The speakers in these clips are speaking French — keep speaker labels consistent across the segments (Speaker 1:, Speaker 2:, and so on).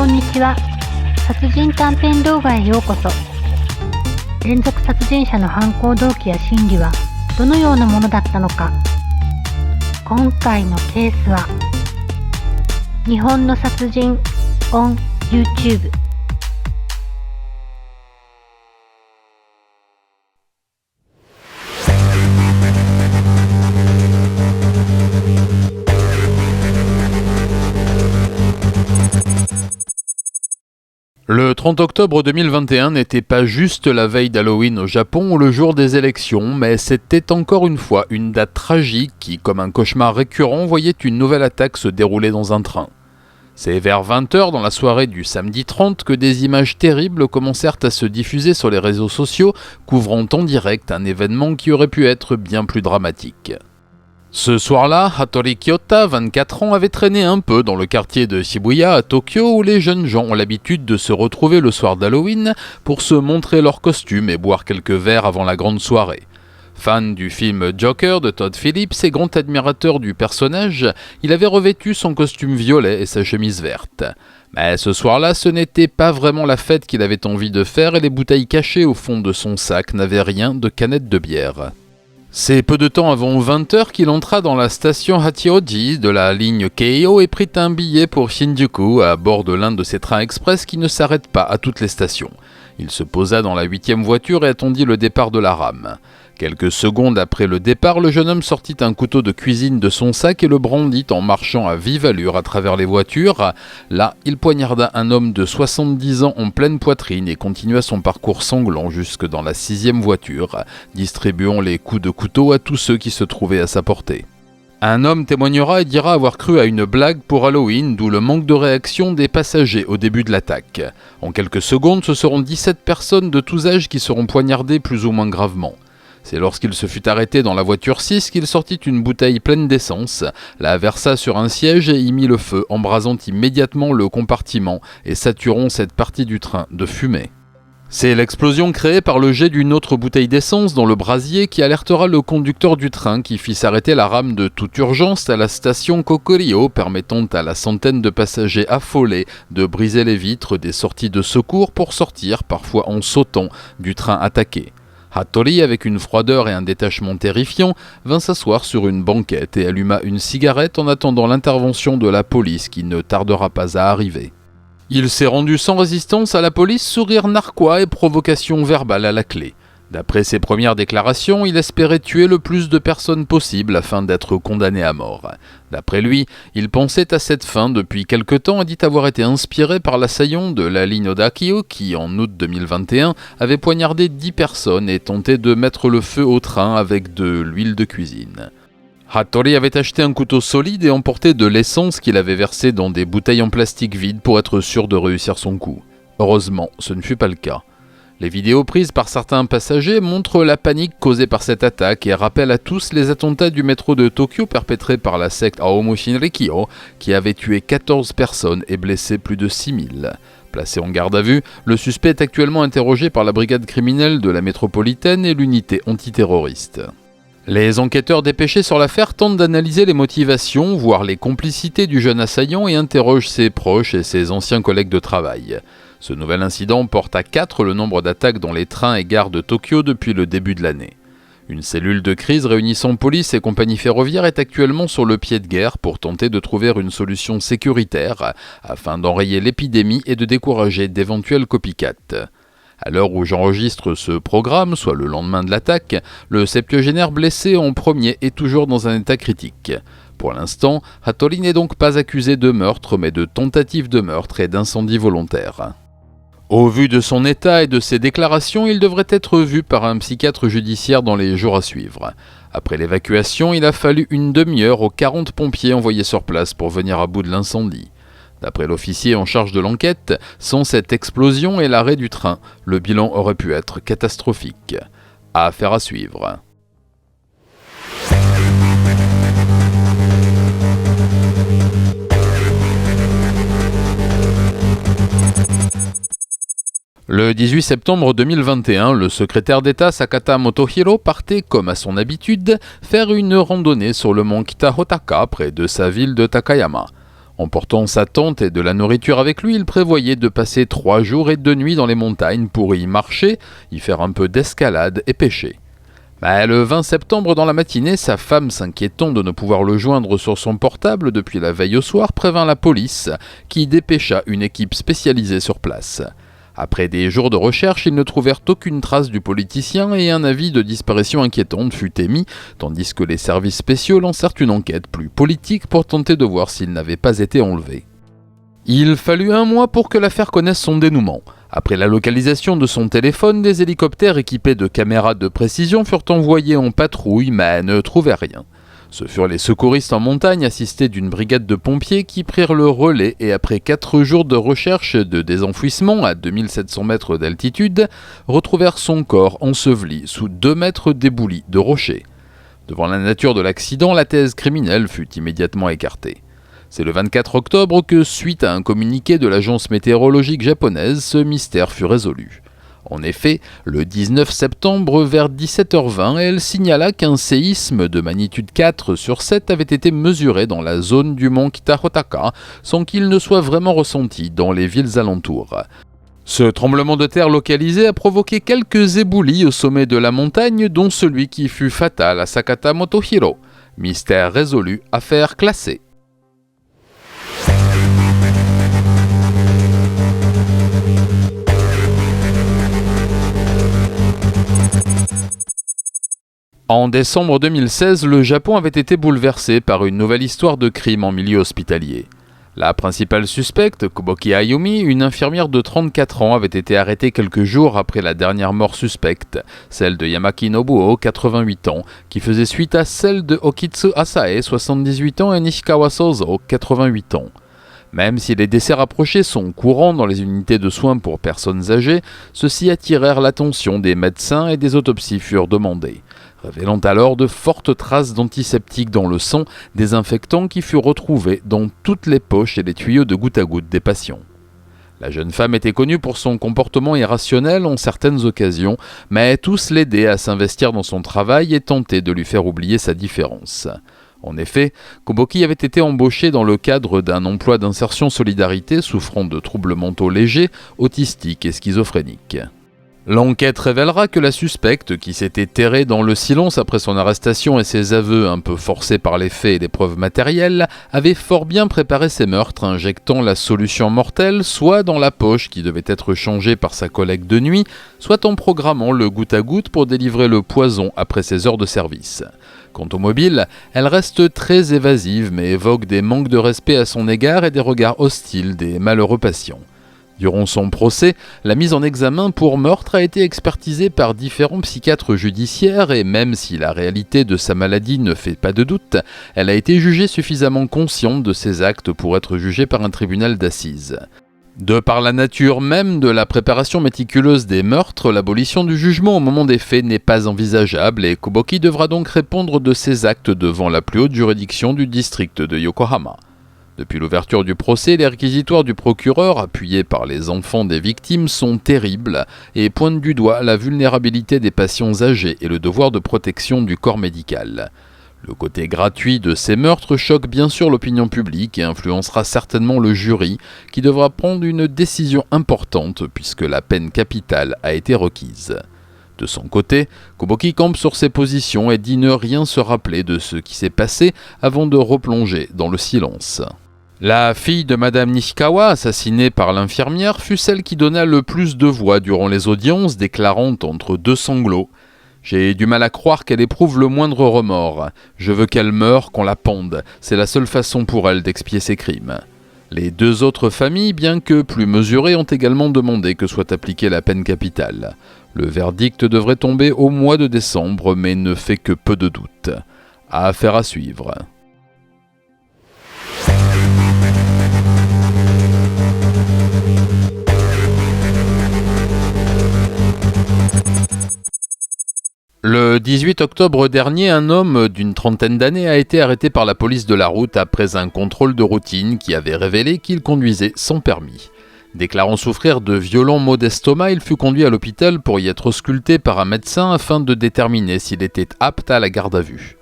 Speaker 1: こんにちは。殺人短編動画へようこそ。連続殺人者の犯行動機や心理はどのようなものだったのか。今回のケースは日本の殺人 on YouTube。Le
Speaker 2: 30 octobre 2021 n'était pas juste la veille d'Halloween au Japon ou le jour des élections, mais c'était encore une fois une date tragique qui, comme un cauchemar récurrent, voyait une nouvelle attaque se dérouler dans un train. C'est vers 20h dans la soirée du samedi 30 que des images terribles commencèrent à se diffuser sur les réseaux sociaux, couvrant en direct un événement qui aurait pu être bien plus dramatique. Ce soir-là, Hattori Kyota, 24 ans, avait traîné un peu dans le quartier de Shibuya à Tokyo où les jeunes gens ont l'habitude de se retrouver le soir d'Halloween pour se montrer leurs costumes et boire quelques verres avant la grande soirée. Fan du film Joker de Todd Phillips et grand admirateur du personnage, il avait revêtu son costume violet et sa chemise verte. Mais ce soir-là, ce n'était pas vraiment la fête qu'il avait envie de faire et les bouteilles cachées au fond de son sac n'avaient rien de canette de bière. C'est peu de temps avant 20h qu'il entra dans la station Hachioji de la ligne Keio et prit un billet pour Shinjuku à bord de l'un de ces trains express qui ne s'arrêtent pas à toutes les stations. Il se posa dans la 8e voiture et attendit le départ de la rame. Quelques secondes après le départ, le jeune homme sortit un couteau de cuisine de son sac et le brandit en marchant à vive allure à travers les voitures. Là, il poignarda un homme de 70 ans en pleine poitrine et continua son parcours sanglant jusque dans la 6e voiture, distribuant les coups de couteau à tous ceux qui se trouvaient à sa portée. Un homme témoignera et dira avoir cru à une blague pour Halloween, d'où le manque de réaction des passagers au début de l'attaque. En quelques secondes, ce seront 17 personnes de tous âges qui seront poignardées plus ou moins gravement. C'est lorsqu'il se fut arrêté dans la voiture 6 qu'il sortit une bouteille pleine d'essence, la versa sur un siège et y mit le feu, embrasant immédiatement le compartiment et saturant cette partie du train de fumée. C'est l'explosion créée par le jet d'une autre bouteille d'essence dans le brasier qui alertera le conducteur du train qui fit s'arrêter la rame de toute urgence à la station Kokurio, permettant à la centaine de passagers affolés de briser les vitres des sorties de secours pour sortir, parfois en sautant, du train attaqué. Hattori, avec une froideur et un détachement terrifiant, vint s'asseoir sur une banquette et alluma une cigarette en attendant l'intervention de la police qui ne tardera pas à arriver. Il s'est rendu sans résistance à la police, sourire narquois et provocation verbale à la clé. D'après ses premières déclarations, il espérait tuer le plus de personnes possible afin d'être condamné à mort. D'après lui, il pensait à cette fin depuis quelque temps et dit avoir été inspiré par l'assaillant de la ligne Odakio qui, en août 2021, avait poignardé 10 personnes et tenté de mettre le feu au train avec de l'huile de cuisine. Hattori avait acheté un couteau solide et emporté de l'essence qu'il avait versée dans des bouteilles en plastique vides pour être sûr de réussir son coup. Heureusement, ce ne fut pas le cas. Les vidéos prises par certains passagers montrent la panique causée par cette attaque et rappellent à tous les attentats du métro de Tokyo perpétrés par la secte Aomo Shinrikyo qui avait tué 14 personnes et blessé plus de 6000. Placé en garde à vue, le suspect est actuellement interrogé par la brigade criminelle de la métropolitaine et l'unité antiterroriste. Les enquêteurs dépêchés sur l'affaire tentent d'analyser les motivations, voire les complicités du jeune assaillant et interrogent ses proches et ses anciens collègues de travail. Ce nouvel incident porte à 4 le nombre d'attaques dans les trains et gares de Tokyo depuis le début de l'année. Une cellule de crise réunissant police et compagnie ferroviaire est actuellement sur le pied de guerre pour tenter de trouver une solution sécuritaire afin d'enrayer l'épidémie et de décourager d'éventuels copycats. À l'heure où j'enregistre ce programme, soit le lendemain de l'attaque, le septuagénaire blessé en premier est toujours dans un état critique. Pour l'instant, Hattori n'est donc pas accusé de meurtre, mais de tentative de meurtre et d'incendie volontaire. Au vu de son état et de ses déclarations, il devrait être vu par un psychiatre judiciaire dans les jours à suivre. Après l'évacuation, il a fallu une demi-heure aux 40 pompiers envoyés sur place pour venir à bout de l'incendie. D'après l'officier en charge de l'enquête, sans cette explosion et l'arrêt du train, le bilan aurait pu être catastrophique. Affaire à suivre. Le 18 septembre 2021, le secrétaire d'État Sakata Motohiro partait, comme à son habitude, faire une randonnée sur le mont Kitahotaka près de sa ville de Takayama. Emportant sa tente et de la nourriture avec lui, il prévoyait de passer 3 jours et 2 nuits dans les montagnes pour y marcher, y faire un peu d'escalade et pêcher. Mais le 20 septembre dans la matinée, sa femme, s'inquiétant de ne pouvoir le joindre sur son portable depuis la veille au soir, prévint la police, qui dépêcha une équipe spécialisée sur place. Après des jours de recherche, ils ne trouvèrent aucune trace du politicien et un avis de disparition inquiétante fut émis, tandis que les services spéciaux lancèrent une enquête plus politique pour tenter de voir s'il n'avait pas été enlevé. Il fallut 1 mois pour que l'affaire connaisse son dénouement. Après la localisation de son téléphone, des hélicoptères équipés de caméras de précision furent envoyés en patrouille mais ne trouvèrent rien. Ce furent les secouristes en montagne assistés d'une brigade de pompiers qui prirent le relais et après 4 jours de recherche de désenfouissement à 2700 mètres d'altitude, retrouvèrent son corps enseveli sous 2 mètres d'éboulis de rochers. Devant la nature de l'accident, la thèse criminelle fut immédiatement écartée. C'est le 24 octobre que, suite à un communiqué de l'agence météorologique japonaise, ce mystère fut résolu. En effet, le 19 septembre, vers 17h20, elle signala qu'un séisme de magnitude 4/7 avait été mesuré dans la zone du mont Kitahotaka, sans qu'il ne soit vraiment ressenti dans les villes alentours. Ce tremblement de terre localisé a provoqué quelques éboulis au sommet de la montagne, dont celui qui fut fatal à Sakata Motohiro. Mystère résolu, affaire classée. En décembre 2016, le Japon avait été bouleversé par une nouvelle histoire de crime en milieu hospitalier. La principale suspecte, Koboki Ayumi, une infirmière de 34 ans, avait été arrêtée quelques jours après la dernière mort suspecte, celle de Yamaki Nobuo, 88 ans, qui faisait suite à celle de Okitsu Asae, 78 ans, et Nishikawa Sozo, 88 ans. Même si les décès rapprochés sont courants dans les unités de soins pour personnes âgées, ceux-ci attirèrent l'attention des médecins et des autopsies furent demandées, révélant alors de fortes traces d'antiseptiques dans le sang, désinfectants qui furent retrouvés dans toutes les poches et les tuyaux de goutte à goutte des patients. La jeune femme était connue pour son comportement irrationnel en certaines occasions, mais tous l'aidaient à s'investir dans son travail et tentaient de lui faire oublier sa différence. En effet, Koboki avait été embauché dans le cadre d'un emploi d'insertion solidarité souffrant de troubles mentaux légers, autistiques et schizophréniques. L'enquête révélera que la suspecte, qui s'était terrée dans le silence après son arrestation et ses aveux un peu forcés par les faits et les preuves matérielles, avait fort bien préparé ses meurtres, injectant la solution mortelle soit dans la poche qui devait être changée par sa collègue de nuit, soit en programmant le goutte à goutte pour délivrer le poison après ses heures de service. Quant au mobile, elle reste très évasive mais évoque des manques de respect à son égard et des regards hostiles des malheureux patients. Durant son procès, la mise en examen pour meurtre a été expertisée par différents psychiatres judiciaires et même si la réalité de sa maladie ne fait pas de doute, elle a été jugée suffisamment consciente de ses actes pour être jugée par un tribunal d'assises. De par la nature même de la préparation méticuleuse des meurtres, l'abolition du jugement au moment des faits n'est pas envisageable et Koboki devra donc répondre de ses actes devant la plus haute juridiction du district de Yokohama. Depuis l'ouverture du procès, les réquisitoires du procureur, appuyés par les enfants des victimes, sont terribles et pointent du doigt la vulnérabilité des patients âgés et le devoir de protection du corps médical. Le côté gratuit de ces meurtres choque bien sûr l'opinion publique et influencera certainement le jury qui devra prendre une décision importante puisque la peine capitale a été requise. De son côté, Koboki campe sur ses positions et dit ne rien se rappeler de ce qui s'est passé avant de replonger dans le silence. La fille de Madame Nishikawa, assassinée par l'infirmière, fut celle qui donna le plus de voix durant les audiences, déclarant entre 2 sanglots « J'ai du mal à croire qu'elle éprouve le moindre remords. Je veux qu'elle meure, qu'on la pende. C'est la seule façon pour elle d'expier ses crimes. » Les 2 autres familles, bien que plus mesurées, ont également demandé que soit appliquée la peine capitale. Le verdict devrait tomber au mois de décembre, mais ne fait que peu de doute. Affaire à suivre. Le 18 octobre dernier, un homme d'une trentaine d'années a été arrêté par la police de la route après un contrôle de routine qui avait révélé qu'il conduisait sans permis. Déclarant souffrir de violents maux d'estomac, il fut conduit à l'hôpital pour y être ausculté par un médecin afin de déterminer s'il était apte à la garde à vue.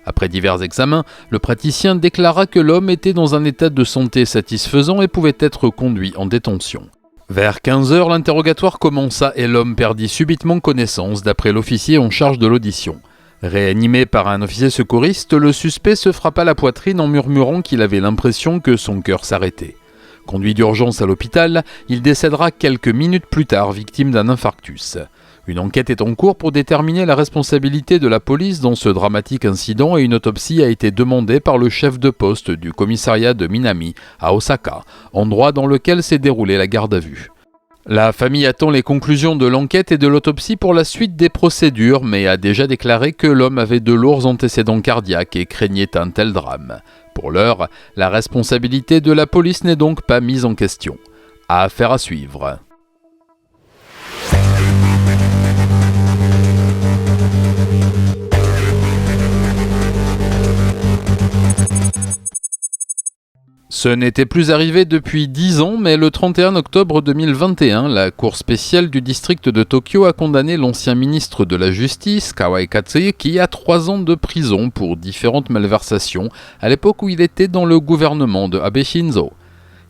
Speaker 2: Après divers examens, le praticien déclara que l'homme était dans un état de santé satisfaisant et pouvait être conduit en détention. Vers 15h, l'interrogatoire commença et l'homme perdit subitement connaissance d'après l'officier en charge de l'audition. Réanimé par un officier secouriste, le suspect se frappa la poitrine en murmurant qu'il avait l'impression que son cœur s'arrêtait. Conduit d'urgence à l'hôpital, il décédera quelques minutes plus tard, victime d'un infarctus. Une enquête est en cours pour déterminer la responsabilité de la police dans ce dramatique incident et une autopsie a été demandée par le chef de poste du commissariat de Minami, à Osaka, endroit dans lequel s'est déroulée la garde à vue. La famille attend les conclusions de l'enquête et de l'autopsie pour la suite des procédures, mais a déjà déclaré que l'homme avait de lourds antécédents cardiaques et craignait un tel drame. Pour l'heure, la responsabilité de la police n'est donc pas mise en question. Affaire à suivre. Ce n'était plus arrivé depuis 10 ans, mais le 31 octobre 2021, la Cour spéciale du district de Tokyo a condamné l'ancien ministre de la Justice, Kawai Katsuki, à 3 ans de prison pour différentes malversations, à l'époque où il était dans le gouvernement de Abe Shinzo.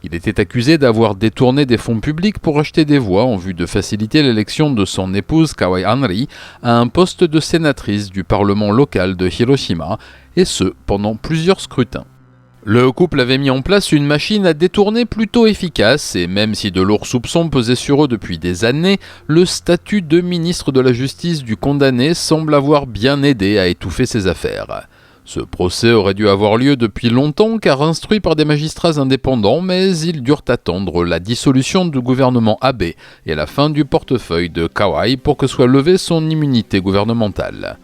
Speaker 2: Il était accusé d'avoir détourné des fonds publics pour acheter des voix en vue de faciliter l'élection de son épouse Kawai Hanri à un poste de sénatrice du Parlement local de Hiroshima, et ce, pendant plusieurs scrutins. Le couple avait mis en place une machine à détourner plutôt efficace et même si de lourds soupçons pesaient sur eux depuis des années, le statut de ministre de la Justice du condamné semble avoir bien aidé à étouffer ses affaires. Ce procès aurait dû avoir lieu depuis longtemps car instruit par des magistrats indépendants, mais ils durent attendre la dissolution du gouvernement Abe et la fin du portefeuille de Kawai pour que soit levée son immunité gouvernementale.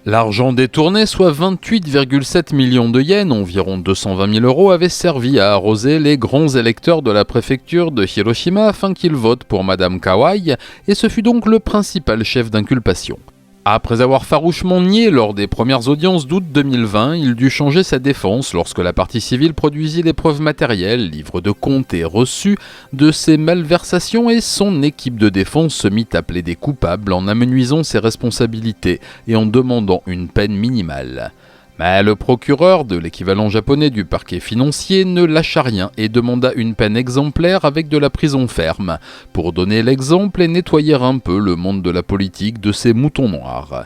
Speaker 2: L'argent détourné, soit 28,7 millions de yens, environ 220 000 euros, avait servi à arroser les grands électeurs de la préfecture de Hiroshima afin qu'ils votent pour Madame Kawai, et ce fut donc le principal chef d'inculpation. Après avoir farouchement nié lors des premières audiences d'août 2020, il dut changer sa défense lorsque la partie civile produisit les preuves matérielles, livres de comptes et reçus de ces malversations et son équipe de défense se mit à plaider coupable en amenuisant ses responsabilités et en demandant une peine minimale. Mais le procureur de l'équivalent japonais du parquet financier ne lâcha rien et demanda une peine exemplaire avec de la prison ferme, pour donner l'exemple et nettoyer un peu le monde de la politique de ces moutons noirs.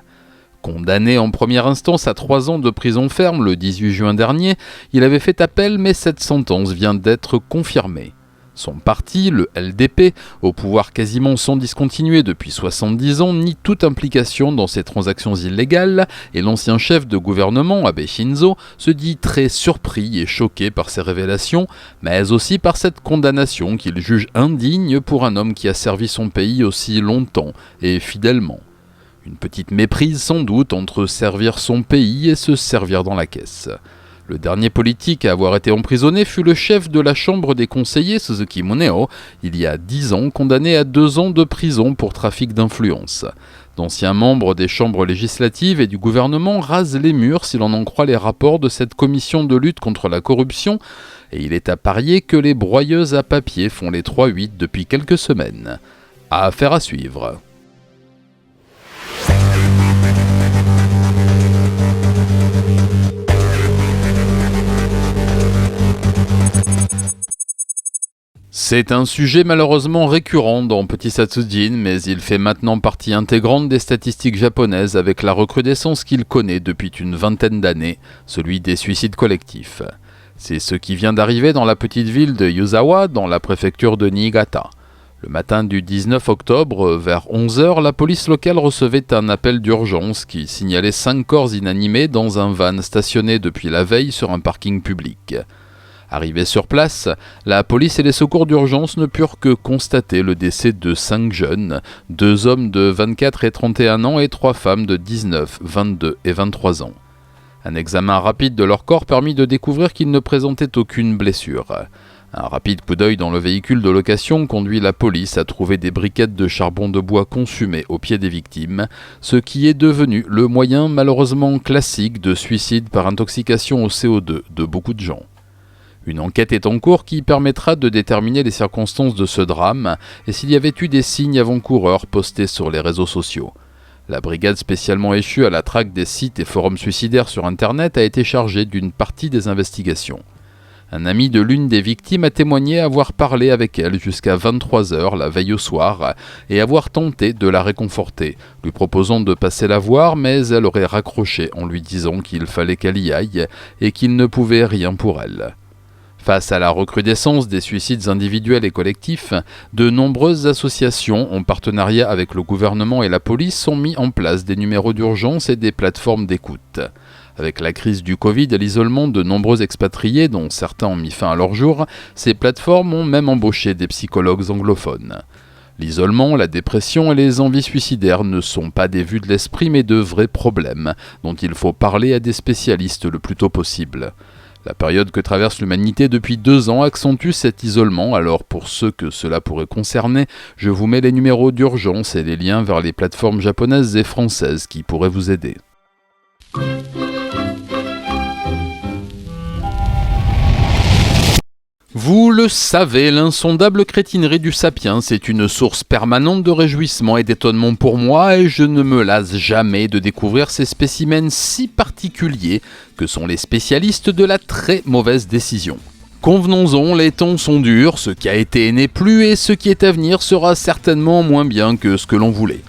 Speaker 2: Condamné en première instance à 3 ans de prison ferme le 18 juin dernier, il avait fait appel mais cette sentence vient d'être confirmée. Son parti, le LDP, au pouvoir quasiment sans discontinuer depuis 70 ans, nie toute implication dans ces transactions illégales et l'ancien chef de gouvernement, Abe Shinzo, se dit très surpris et choqué par ces révélations, mais aussi par cette condamnation qu'il juge indigne pour un homme qui a servi son pays aussi longtemps et fidèlement. Une petite méprise sans doute entre servir son pays et se servir dans la caisse. Le dernier politique à avoir été emprisonné fut le chef de la Chambre des conseillers, Suzuki Muneo, il y a 10 ans, condamné à 2 ans de prison pour trafic d'influence. D'anciens membres des chambres législatives et du gouvernement rasent les murs si l'on en croit les rapports de cette commission de lutte contre la corruption, et il est à parier que les broyeuses à papier font les 3-8 depuis quelques semaines. Affaire à suivre. C'est un sujet malheureusement récurrent dans Petit Satsujin, mais il fait maintenant partie intégrante des statistiques japonaises avec la recrudescence qu'il connaît depuis une vingtaine d'années, celui des suicides collectifs. C'est ce qui vient d'arriver dans la petite ville de Yuzawa, dans la préfecture de Niigata. Le matin du 19 octobre, vers 11h, la police locale recevait un appel d'urgence qui signalait 5 corps inanimés dans un van stationné depuis la veille sur un parking public. Arrivés sur place, la police et les secours d'urgence ne purent que constater le décès de 5 jeunes, 2 hommes de 24 et 31 ans et 3 femmes de 19, 22 et 23 ans. Un examen rapide de leur corps permit de découvrir qu'ils ne présentaient aucune blessure. Un rapide coup d'œil dans le véhicule de location conduit la police à trouver des briquettes de charbon de bois consumées au pied des victimes, ce qui est devenu le moyen malheureusement classique de suicide par intoxication au CO2 de beaucoup de gens. Une enquête est en cours qui permettra de déterminer les circonstances de ce drame et s'il y avait eu des signes avant-coureurs postés sur les réseaux sociaux. La brigade spécialement échue à la traque des sites et forums suicidaires sur Internet a été chargée d'une partie des investigations. Un ami de l'une des victimes a témoigné avoir parlé avec elle jusqu'à 23h la veille au soir et avoir tenté de la réconforter, lui proposant de passer la voir, mais elle aurait raccroché en lui disant qu'il fallait qu'elle y aille et qu'il ne pouvait rien pour elle. Face à la recrudescence des suicides individuels et collectifs, de nombreuses associations en partenariat avec le gouvernement et la police ont mis en place des numéros d'urgence et des plateformes d'écoute. Avec la crise du Covid et l'isolement de nombreux expatriés, dont certains ont mis fin à leur jour, ces plateformes ont même embauché des psychologues anglophones. L'isolement, la dépression et les envies suicidaires ne sont pas des vues de l'esprit mais de vrais problèmes, dont il faut parler à des spécialistes le plus tôt possible. La période que traverse l'humanité depuis 2 ans accentue cet isolement, alors pour ceux que cela pourrait concerner, je vous mets les numéros d'urgence et les liens vers les plateformes japonaises et françaises qui pourraient vous aider. Vous le savez, l'insondable crétinerie du Sapiens est une source permanente de réjouissement et d'étonnement pour moi et je ne me lasse jamais de découvrir ces spécimens si particuliers que sont les spécialistes de la très mauvaise décision. Convenons-en, les temps sont durs, ce qui a été n'est plus et ce qui est à venir sera certainement moins bien que ce que l'on voulait.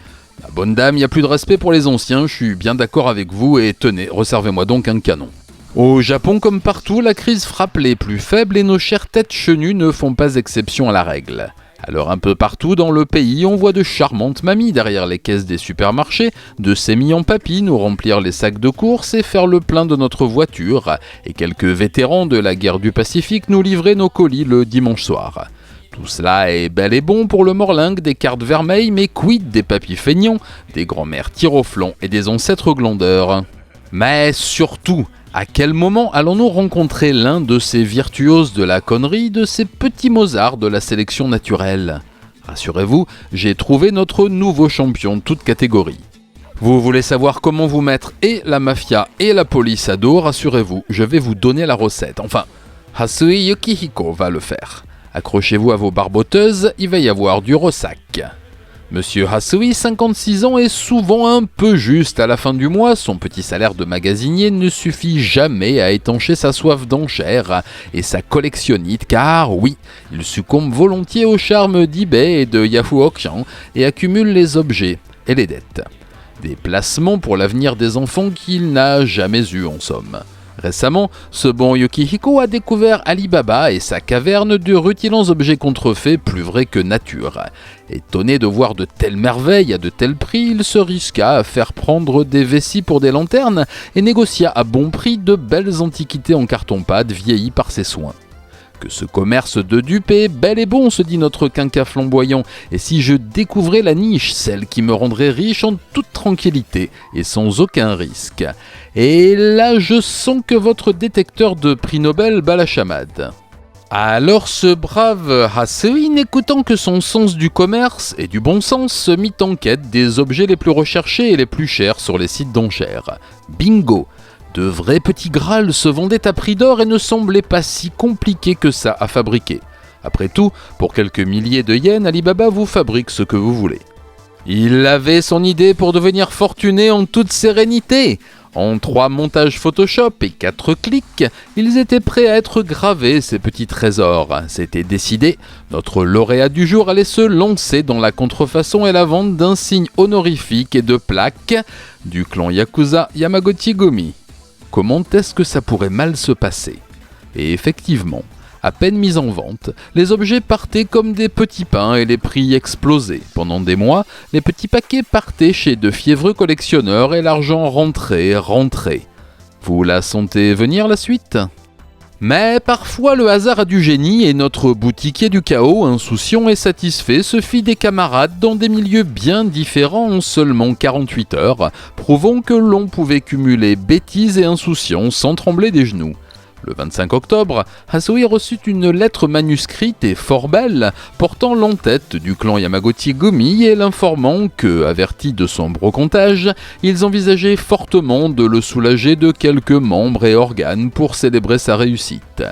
Speaker 2: Ma bonne dame, il n'y a plus de respect pour les anciens, je suis bien d'accord avec vous et tenez, réservez-moi donc un canon. Au Japon comme partout, la crise frappe les plus faibles et nos chères têtes chenues ne font pas exception à la règle. Alors un peu partout dans le pays, on voit de charmantes mamies derrière les caisses des supermarchés, de sémillants en papy nous remplir les sacs de courses et faire le plein de notre voiture, et quelques vétérans de la guerre du Pacifique nous livrer nos colis le dimanche soir. Tout cela est bel et bon pour le morlingue des cartes vermeilles, mais quid des papys feignants, des grands-mères tir au flanc et des ancêtres glandeurs. Mais surtout, à quel moment allons-nous rencontrer l'un de ces virtuoses de la connerie, de ces petits Mozart de la sélection naturelle ? Rassurez-vous, j'ai trouvé notre nouveau champion de toute catégorie. Vous voulez savoir comment vous mettre et la mafia et la police à dos ? Rassurez-vous, je vais vous donner la recette. Enfin, Hasui Yukihiko va le faire. Accrochez-vous à vos barboteuses, il va y avoir du ressac. Monsieur Hasui, 56 ans, est souvent un peu juste à la fin du mois. Son petit salaire de magasinier ne suffit jamais à étancher sa soif d'enchères et sa collectionnite, car oui, il succombe volontiers au charme d'eBay et de Yahoo Auction et accumule les objets et les dettes. Des placements pour l'avenir des enfants qu'il n'a jamais eu en somme. Récemment, ce bon Yukihiko a découvert Alibaba et sa caverne de rutilants objets contrefaits plus vrais que nature. Étonné de voir de telles merveilles à de tels prix, il se risqua à faire prendre des vessies pour des lanternes et négocia à bon prix de belles antiquités en carton-pâte vieillies par ses soins. Que ce commerce de dupes est bel et bon, se dit notre quinca flamboyant, et si je découvrais la niche, celle qui me rendrait riche en toute tranquillité et sans aucun risque. Et là, je sens que votre détecteur de prix Nobel bat la chamade. Alors ce brave Hasui, n'écoutant que son sens du commerce et du bon sens, se mit en quête des objets les plus recherchés et les plus chers sur les sites d'enchères. Bingo! De vrais petits Graal se vendaient à prix d'or et ne semblaient pas si compliqués que ça à fabriquer. Après tout, pour quelques milliers de yens, Alibaba vous fabrique ce que vous voulez. Il avait son idée pour devenir fortuné en toute sérénité. En 3 montages Photoshop et 4 clics, ils étaient prêts à être gravés, ces petits trésors. C'était décidé, notre lauréat du jour allait se lancer dans la contrefaçon et la vente d'insignes honorifiques et de plaques du clan Yakuza Yamagochi-gumi. Comment est-ce que ça pourrait mal se passer ? Et effectivement, à peine mis en vente, les objets partaient comme des petits pains et les prix explosaient. Pendant des mois, les petits paquets partaient chez de fiévreux collectionneurs et l'argent rentrait. Vous la sentez venir la suite ? Mais parfois le hasard a du génie et notre boutiquier du chaos, insouciant et satisfait, se fit des camarades dans des milieux bien différents en seulement 48 heures, prouvant que l'on pouvait cumuler bêtise et insouciance sans trembler des genoux. Le 25 octobre, Hasui reçut une lettre manuscrite et fort belle, portant l'entête du clan Yamagochi-gumi et l'informant que, avertis de son brocantage, ils envisageaient fortement de le soulager de quelques membres et organes pour célébrer sa réussite.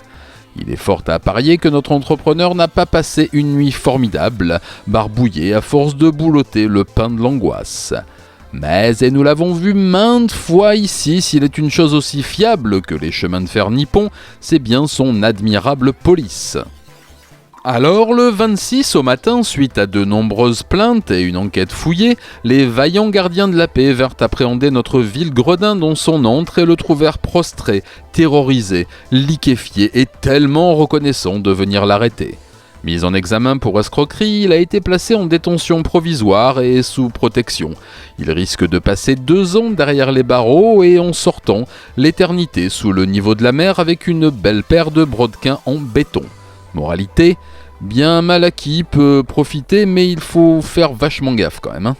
Speaker 2: Il est fort à parier que notre entrepreneur n'a pas passé une nuit formidable, barbouillé à force de boulotter le pain de l'angoisse. Mais, et nous l'avons vu maintes fois ici, s'il est une chose aussi fiable que les chemins de fer nippons, c'est bien son admirable police. Alors, le 26 au matin, suite à de nombreuses plaintes et une enquête fouillée, les vaillants gardiens de la paix vinrent appréhender notre vil gredin dans son antre et le trouvèrent prostré, terrorisé, liquéfié et tellement reconnaissant de venir l'arrêter. Mis en examen pour escroquerie, il a été placé en détention provisoire et sous protection. Il risque de passer 2 ans derrière les barreaux et en sortant, l'éternité sous le niveau de la mer avec une belle paire de brodequins en béton. Moralité, bien mal acquis peut profiter, mais il faut faire vachement gaffe quand même.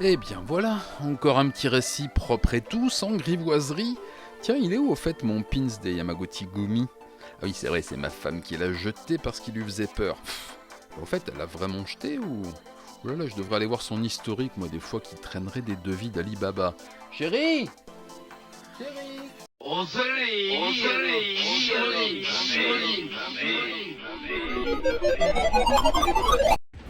Speaker 2: Eh bien voilà, encore un petit récit propre et tout, sans grivoiserie. Tiens, il est où au fait mon pins des Yamaguchi Gumi ? Ah oui, c'est vrai, c'est ma femme qui l'a jeté parce qu'il lui faisait peur. Au fait, elle l'a vraiment jeté ou... Oh là là, je devrais aller voir son historique, moi, des fois, qui traînerait des devis d'Alibaba. Chérie ! Chérie !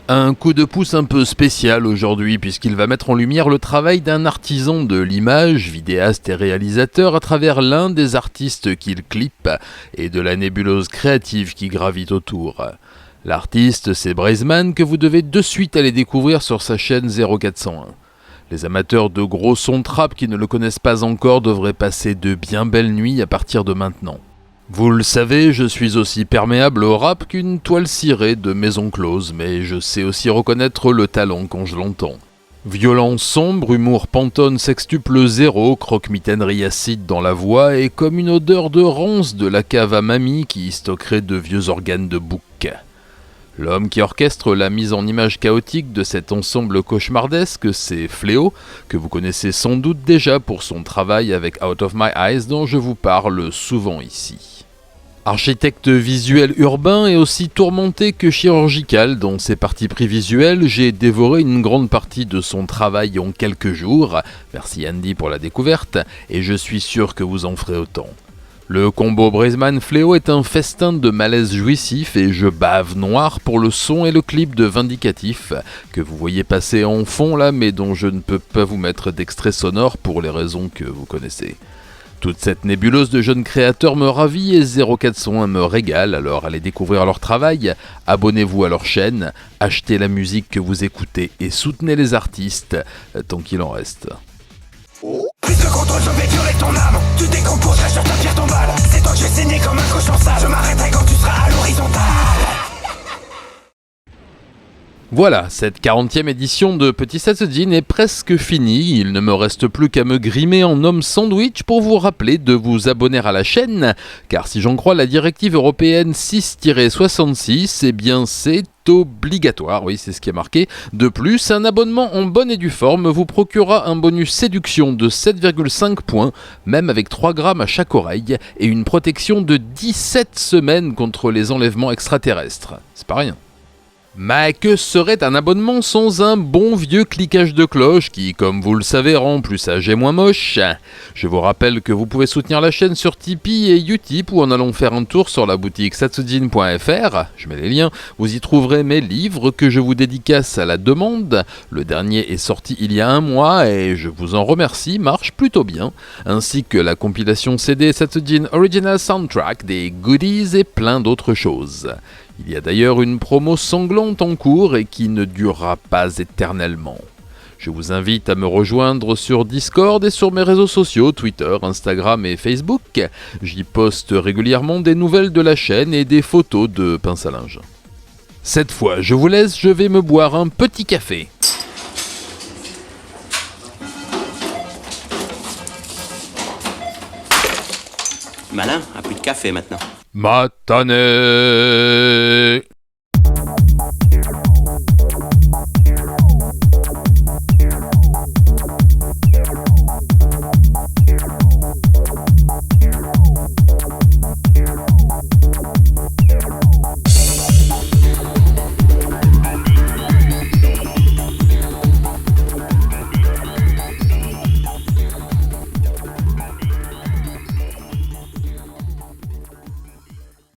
Speaker 2: Un coup de pouce un peu spécial aujourd'hui puisqu'il va mettre en lumière le travail d'un artisan de l'image, vidéaste et réalisateur à travers l'un des artistes qu'il clippe et de la nébuleuse créative qui gravite autour. L'artiste, c'est Brazeman que vous devez de suite aller découvrir sur sa chaîne 0401. Les amateurs de gros sons trap qui ne le connaissent pas encore devraient passer de bien belles nuits à partir de maintenant. Vous le savez, je suis aussi perméable au rap qu'une toile cirée de maison close, mais je sais aussi reconnaître le talent quand je l'entends. Violence sombre, humour pantone sextuple zéro, croque-mitanerie acide dans la voix et comme une odeur de ronce de la cave à mamie qui stockerait de vieux organes de bouc. L'homme qui orchestre la mise en image chaotique de cet ensemble cauchemardesque, c'est Fléau, que vous connaissez sans doute déjà pour son travail avec Out of My Eyes dont je vous parle souvent ici. Architecte visuel urbain et aussi tourmenté que chirurgical dans ses parties pris visuelles, j'ai dévoré une grande partie de son travail en quelques jours, merci Andy pour la découverte, et je suis sûr que vous en ferez autant. Le combo Brazeman-Fléau est un festin de malaise jouissif et je bave noir pour le son et le clip de Vindicatif que vous voyez passer en fond là mais dont je ne peux pas vous mettre d'extrait sonore pour les raisons que vous connaissez. Toute cette nébuleuse de jeunes créateurs me ravit et 0401 me régale, alors allez découvrir leur travail, abonnez-vous à leur chaîne, achetez la musique que vous écoutez et soutenez les artistes tant qu'il en reste.
Speaker 3: Plus de contrôle, je vais violer ton âme. Tu décomposerais sur ta pierre tombale. C'est toi que je vais saigner comme un cochon sale. Je m'arrêterai quand tu seras à l'horizontale.
Speaker 2: Voilà, cette 40e édition de Petit Satsujin est presque finie. Il ne me reste plus qu'à me grimer en homme sandwich pour vous rappeler de vous abonner à la chaîne. Car si j'en crois la directive européenne 6-66, eh bien c'est obligatoire, oui c'est ce qui est marqué. De plus, un abonnement en bonne et due forme vous procurera un bonus séduction de 7,5 points, même avec 3 grammes à chaque oreille, et une protection de 17 semaines contre les enlèvements extraterrestres. C'est pas rien. Mais que serait un abonnement sans un bon vieux cliquage de cloche qui, comme vous le savez, rend plus sage et moins moche? Je vous rappelle que vous pouvez soutenir la chaîne sur Tipeee et Utip ou en allant faire un tour sur la boutique satsujin.fr. Je mets les liens, vous y trouverez mes livres que je vous dédicace à la demande. Le dernier est sorti il y a 1 mois et je vous en remercie, marche plutôt bien. Ainsi que la compilation CD Satsujin Original Soundtrack, des goodies et plein d'autres choses. Il y a d'ailleurs une promo sanglante en cours et qui ne durera pas éternellement. Je vous invite à me rejoindre sur Discord et sur mes réseaux sociaux, Twitter, Instagram et Facebook. J'y poste régulièrement des nouvelles de la chaîne et des photos de pince à linge. Cette fois, je vous laisse, je vais me boire un petit café.
Speaker 4: Malin, un peu de café maintenant.
Speaker 2: Matane.